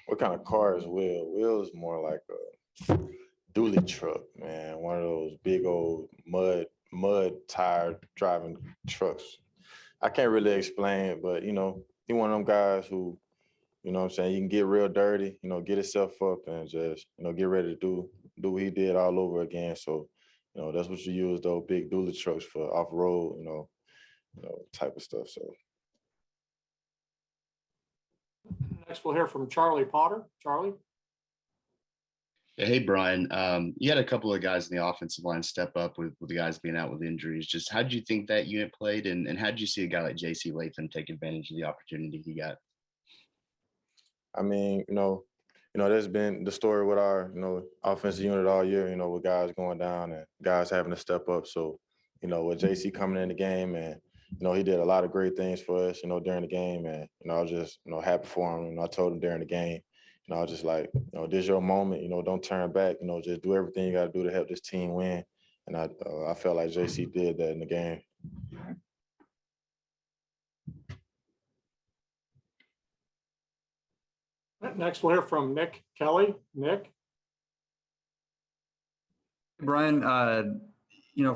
What kind of car is Will? Will is more like a dually truck, man. One of those big old mud tire driving trucks. I can't really explain it, but he one of them guys who, what I'm saying, you can get real dirty, get himself up and just, get ready to do what he did all over again. So, that's what you use those big dually trucks for off road, type of stuff. So next we'll hear from Charlie Potter. Charlie. Hey, Brian. You had a couple of guys in the offensive line step up with the guys being out with injuries. Just how did you think that unit played, and how did you see a guy like J.C. Latham take advantage of the opportunity he got? I mean, there's been the story with our, offensive unit all year, with guys going down and guys having to step up. So, with JC coming in the game and, he did a lot of great things for us, during the game. And, I was just, happy for him. I told him during the game, I was just like, this is your moment, don't turn back, just do everything you got to do to help this team win. And I felt like JC did that in the game. Next, we'll hear from Nick Kelly. Nick. Brian,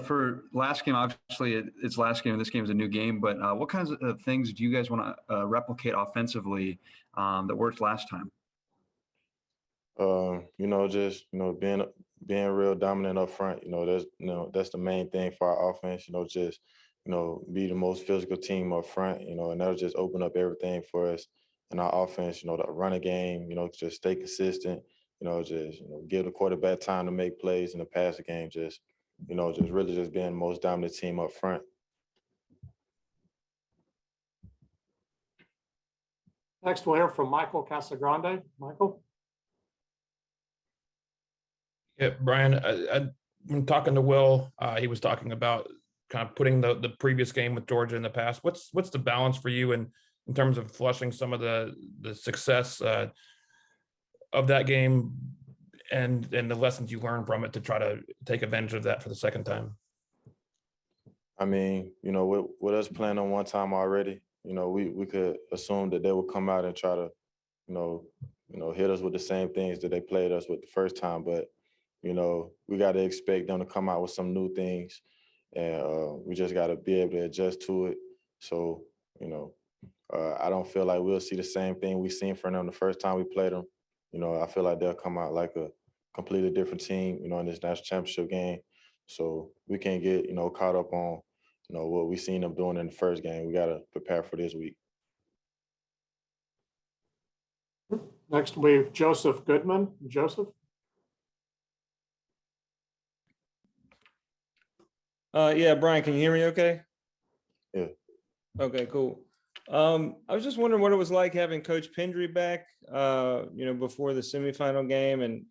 for last game, obviously it's last game. This game is a new game, but what kinds of things do you guys want to replicate offensively that worked last time? Just being real dominant up front. That's the main thing for our offense. Just be the most physical team up front. And that'll just open up everything for us in our offense. The running game. Just stay consistent. Just give the quarterback time to make plays in the passing game. Just really just being the most dominant team up front. Next, we'll hear from Michael Casagrande. Michael. Yeah, Brian, when talking to Will, he was talking about kind of putting the previous game with Georgia in the past. What's the balance for you in terms of flushing some of the success of that game and the lessons you learned from it to try to take advantage of that for the second time? I mean, with us playing on one time already, we could assume that they would come out and try to, hit us with the same things that they played us with the first time. But, we got to expect them to come out with some new things, and we just got to be able to adjust to it. So, I don't feel like we'll see the same thing we seen from them the first time we played them. I feel like they'll come out like a completely different team, in this national championship game. So we can't get, caught up on, what we seen them doing in the first game. We got to prepare for this week. Next, we have Joseph Goodman. Joseph. Yeah, Brian, can you hear me okay? Yeah. Okay, cool. I was just wondering what it was like having Coach Pendry back, before the semifinal game, and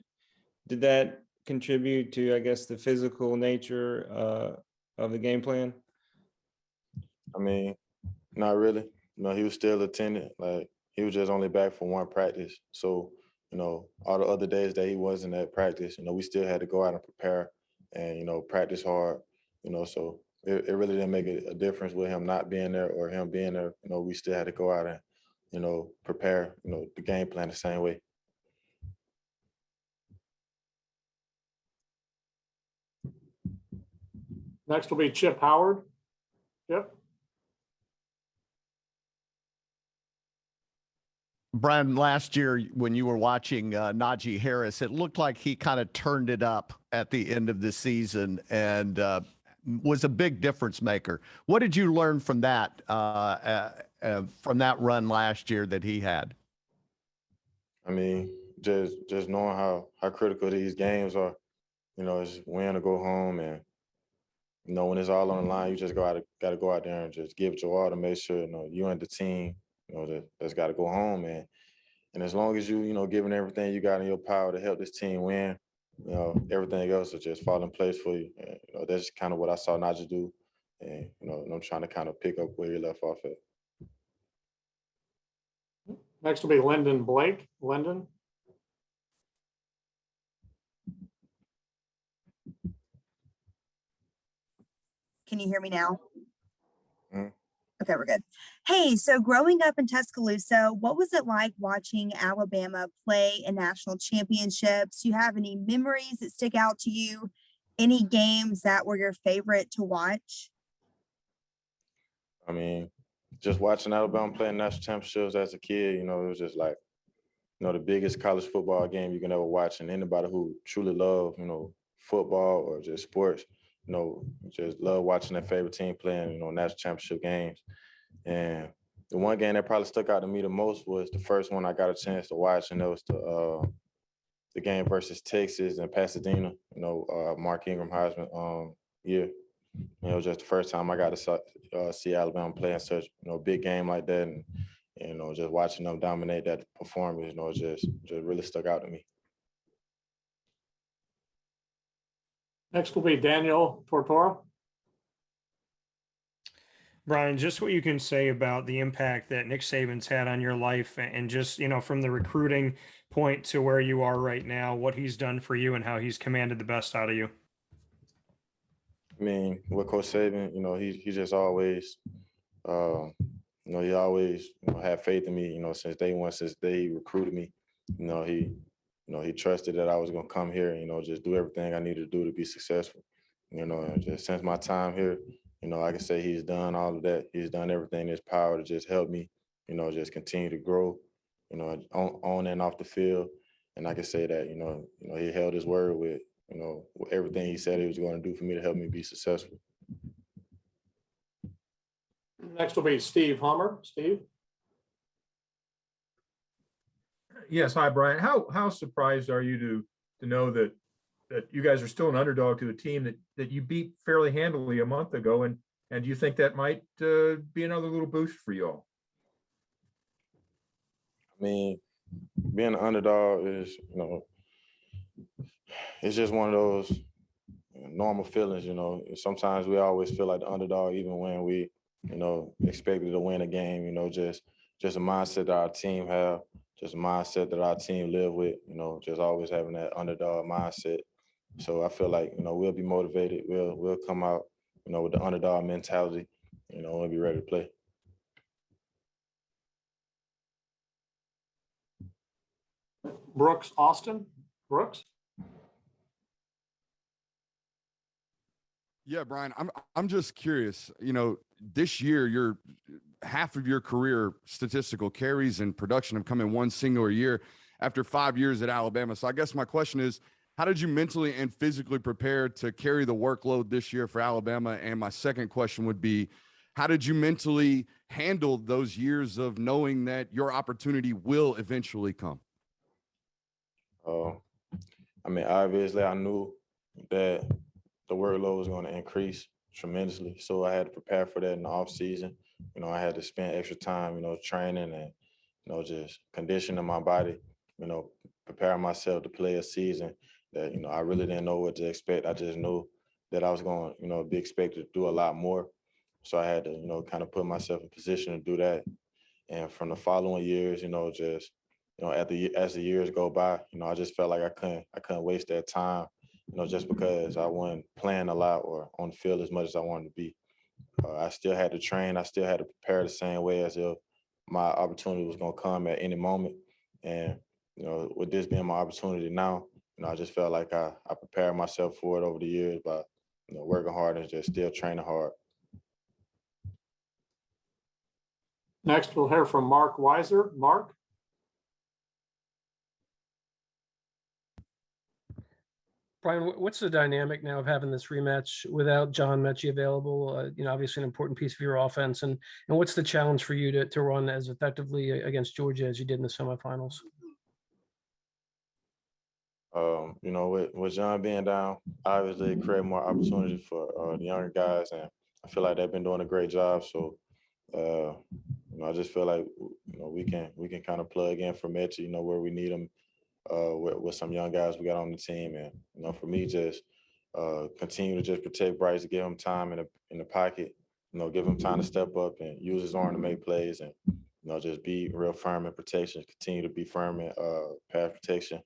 did that contribute to, I guess, the physical nature of the game plan? I mean, not really. He was still attending. Like, he was just only back for one practice. So, all the other days that he wasn't at practice, we still had to go out and prepare and, practice hard, so it really didn't make a difference with him not being there or him being there. We still had to go out and, prepare, the game plan the same way. Next will be Chip Howard. Chip. Brian, last year when you were watching Najee Harris, it looked like he kind of turned it up at the end of the season and was a big difference maker. What did you learn from that run last year that he had? I mean, just knowing how critical these games are. It's win or go home, and when it's all on the line, you just got to go out there and just give it your all to make sure you and the team that's got to go home, and as long as you giving everything you got in your power to help this team win, everything else will just fall in place for you. And, that's kind of what I saw Najee do, and I'm trying to kind of pick up where he left off at. Next will be Lynden Blake. Lynden. Can you hear me now? Mm-hmm. Okay, we're good. Hey, so growing up in Tuscaloosa, what was it like watching Alabama play in national championships? Do you have any memories that stick out to you? Any games that were your favorite to watch? I mean, just watching Alabama play in national championships as a kid, it was just like, the biggest college football game you can ever watch. And anybody who truly love, football or just sports, just love watching their favorite team playing, national championship games. And the one game that probably stuck out to me the most was the first one I got a chance to watch, and that was the game versus Texas and Pasadena, Mark Ingram Heisman year. It was just the first time I got to see Alabama play in such, big game like that. And, just watching them dominate that performance, just really stuck out to me. Next will be Daniel Tortora. Brian, just what you can say about the impact that Nick Saban's had on your life and just, from the recruiting point to where you are right now, what he's done for you and how he's commanded the best out of you. I mean, with Coach Saban, he just always, he always had faith in me, since day one, since day he recruited me. He trusted that I was going to come here and, just do everything I needed to do to be successful. And just since my time here, I can say he's done all of that. He's done everything in his power to just help me, just continue to grow, on and off the field. And I can say that, he held his word with, with everything he said he was going to do for me to help me be successful. Next will be Steve Hummer. Steve. Yes, hi Brian. How surprised are you to know that you guys are still an underdog to a team that you beat fairly handily a month ago, and do you think that might be another little boost for you all? I mean, being an underdog is, it's just one of those normal feelings, Sometimes we always feel like the underdog, even when we, expected to win a game, just a mindset that our team have, just a mindset that our team live with, just always having that underdog mindset. So I feel like, we'll be motivated. We'll come out, with the underdog mentality, we'll be ready to play. Brooks Austin. Brooks. Yeah, Brian, I'm just curious, this year, your half of your career statistical carries and production have come in one singular year after 5 years at Alabama. So I guess my question is, how did you mentally and physically prepare to carry the workload this year for Alabama? And my second question would be, how did you mentally handle those years of knowing that your opportunity will eventually come? Obviously I knew that the workload was going to increase tremendously. So I had to prepare for that in the off season. I had to spend extra time, training and, just conditioning my body, preparing myself to play a season that, I really didn't know what to expect. I just knew that I was going to, be expected to do a lot more. So I had to, kind of put myself in position to do that. And from the following years, just, as the years go by, I just felt like I couldn't waste that time, just because I wasn't playing a lot or on the field as much as I wanted to be. I still had to train. I still had to prepare the same way as if my opportunity was going to come at any moment. And, with this being my opportunity now, I just felt like I prepared myself for it over the years by, working hard and just still training hard. Next, we'll hear from Mark Weiser. Mark. Brian, what's the dynamic now of having this rematch without John Mechie available? Obviously an important piece of your offense. And what's the challenge for you to run as effectively against Georgia as you did in the semifinals? With John being down, obviously it created more opportunity for the younger guys, and I feel like they've been doing a great job. So, I just feel like we can kind of plug in for Mechie, where we need him, with some young guys we got on the team, and for me, just continue to just protect Bryce, give him time in the pocket, give him time to step up and use his arm to make plays, and just be real firm in protection, continue to be firm in pass protection,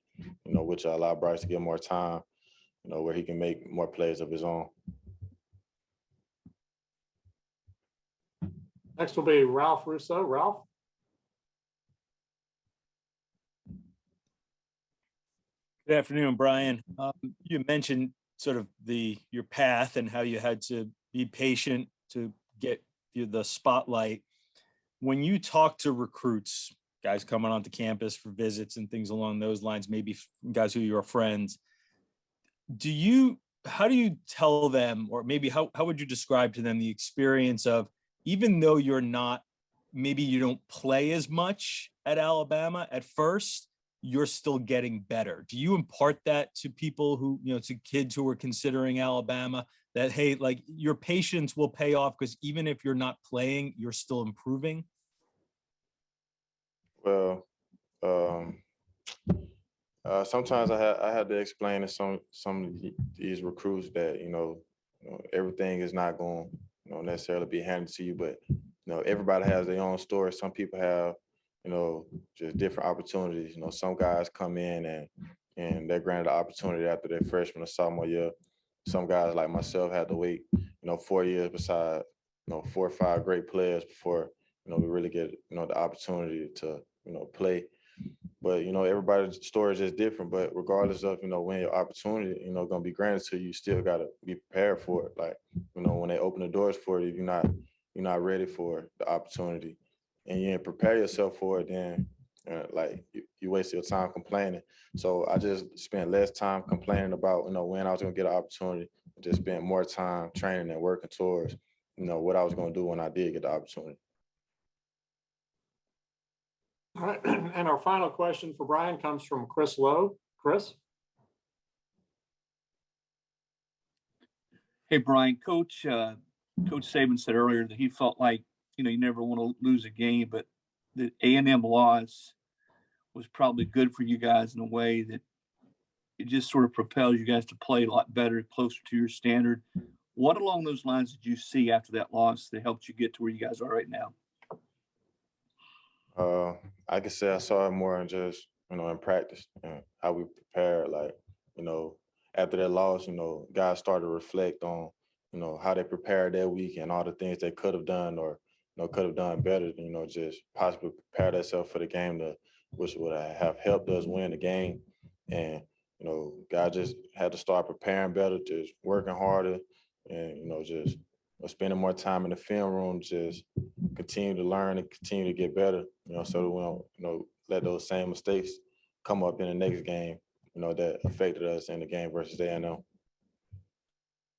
which will allow Bryce to get more time, where he can make more plays of his own. Next will be Ralph Russo. Ralph? Good afternoon, Brian. You mentioned sort of your path and how you had to be patient to get the spotlight. When you talk to recruits, guys coming onto campus for visits and things along those lines, maybe guys who are your friends, how do you tell them, or maybe how would you describe to them the experience of, even though maybe you don't play as much at Alabama at first, you're still getting better? Do you impart that to people who, to kids who are considering Alabama, that, hey, like, your patience will pay off because even if you're not playing, you're still improving? Well, sometimes I had to explain to some of these recruits that everything is not going necessarily be handed to you, but everybody has their own story. Some people have just different opportunities. Some guys come in and they're granted the opportunity after their freshman or sophomore year. Some guys like myself had to wait 4 years beside 4 or 5 great players before we really get the opportunity to play. But everybody's story is just different. But regardless of when your opportunity gonna be granted to you, you still gotta be prepared for it. Like when they open the doors for you, you're not ready for the opportunity, and you didn't prepare yourself for it, then you waste your time complaining. So I just spent less time complaining about when I was gonna get an opportunity, just spent more time training and working towards what I was gonna do when I did get the opportunity. All right, and our final question for Brian comes from Chris Lowe. Chris? Hey, Brian, Coach Saban said earlier that he felt like, you never want to lose a game, but the A&M loss was probably good for you guys in a way that it just sort of propels you guys to play a lot better, closer to your standard. What along those lines did you see after that loss that helped you get to where you guys are right now? I could say I saw it more in just, in practice and how we prepared. Like, after that loss, guys started to reflect on, how they prepared that week and all the things they could have done or, could have done better, just possibly prepare themselves for the game, which would have helped us win the game. And, guys just had to start preparing better, just working harder and, just spending more time in the film room, just continue to learn and continue to get better, so that we don't, let those same mistakes come up in the next game, that affected us in the game versus A&M.